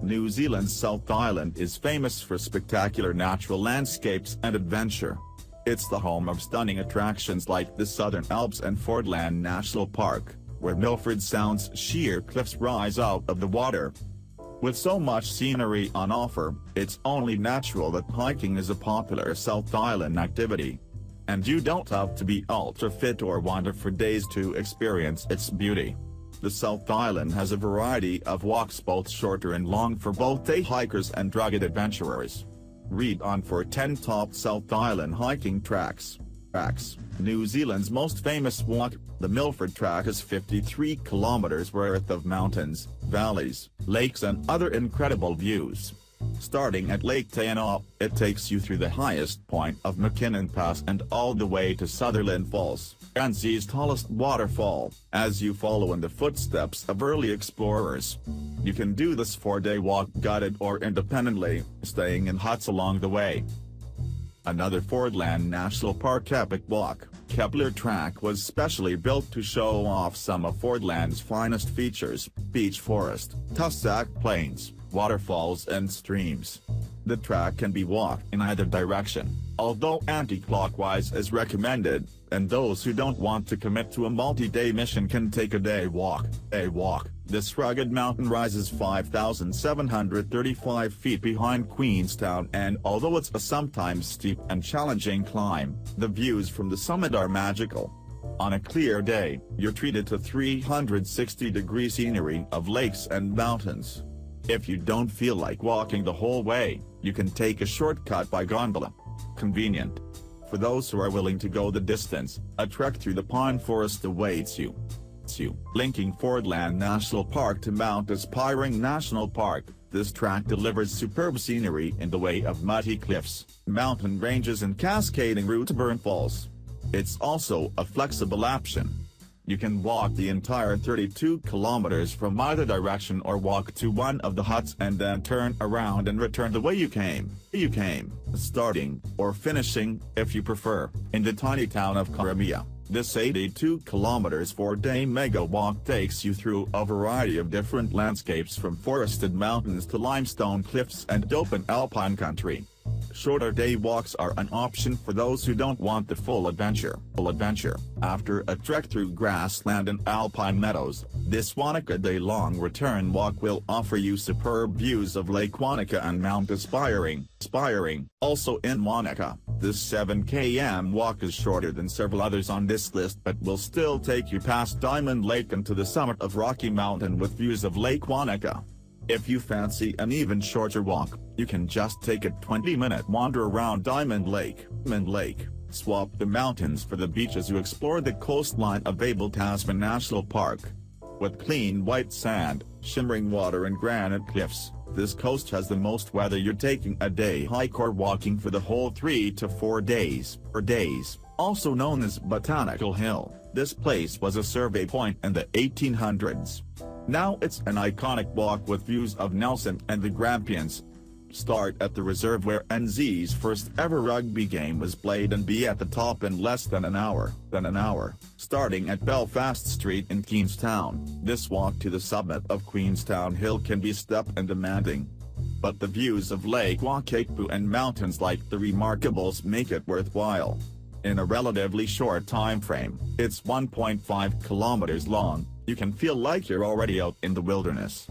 New Zealand's South Island is famous for spectacular natural landscapes and adventure. It's the home of stunning attractions like the Southern Alps and Fiordland National Park, where Milford Sound's sheer cliffs rise out of the water. With so much scenery on offer, it's only natural that hiking is a popular South Island activity. And you don't have to be ultra fit or wander for days to experience its beauty. The South Island has a variety of walks, both shorter and long, for both day hikers and rugged adventurers. Read on for 10 top South Island hiking tracks. New Zealand's most famous walk, the Milford Track, is 53 kilometers worth of mountains, valleys, lakes and other incredible views. Starting at Lake Tainao, it takes you through the highest point of McKinnon Pass and all the way to Sutherland Falls, NZ's tallest waterfall, as you follow in the footsteps of early explorers. You can do this 4-day walk guided or independently, staying in huts along the way. Another Fiordland National Park epic walk, Kepler Track, was specially built to show off some of Fiordland's finest features: beech forest, tussock plains, waterfalls and streams. The track can be walked in either direction, although anti-clockwise is recommended, and those who don't want to commit to a multi-day mission can take a day walk. This rugged mountain rises 5,735 feet behind Queenstown, and although it's a sometimes steep and challenging climb, the views from the summit are magical. On a clear day, you're treated to 360-degree scenery of lakes and mountains. If you don't feel like walking the whole way, you can take a shortcut by gondola. Convenient. For those who are willing to go the distance, a trek through the pine forest awaits you. Linking Fiordland National Park to Mount Aspiring National Park, this track delivers superb scenery in the way of muddy cliffs, mountain ranges and cascading Routeburn Falls. It's also a flexible option. You can walk the entire 32 kilometers from either direction, or walk to one of the huts and then turn around and return the way you came, starting, or finishing, if you prefer, in the tiny town of Karamea. This 82 kilometers 4-day mega walk takes you through a variety of different landscapes, from forested mountains to limestone cliffs and open alpine country. Shorter day walks are an option for those who don't want the full adventure. After a trek through grassland and alpine meadows, this Wanaka day-long return walk will offer you superb views of Lake Wanaka and Mount Aspiring. Also in Wanaka, this 7 km walk is shorter than several others on this list, but will still take you past Diamond Lake and to the summit of Rocky Mountain with views of Lake Wanaka. If you fancy an even shorter walk, you can just take a 20-minute wander around Diamond Lake. Swap the mountains for the beach as you explore the coastline of Abel Tasman National Park. With clean white sand, shimmering water and granite cliffs, this coast has the most whether you're taking a day hike or walking for the whole 3 to 4 days. Also known as Botanical Hill, this place was a survey point in the 1800s. Now it's an iconic walk with views of Nelson and the Grampians. Start at the reserve where NZ's first ever rugby game was played and be at the top in less than an hour. Starting at Belfast Street in Queenstown, this walk to the summit of Queenstown Hill can be steep and demanding. But the views of Lake Wakaipu and mountains like the Remarkables make it worthwhile. In a relatively short time frame, it's 1.5 kilometers long. You can feel like you're already out in the wilderness.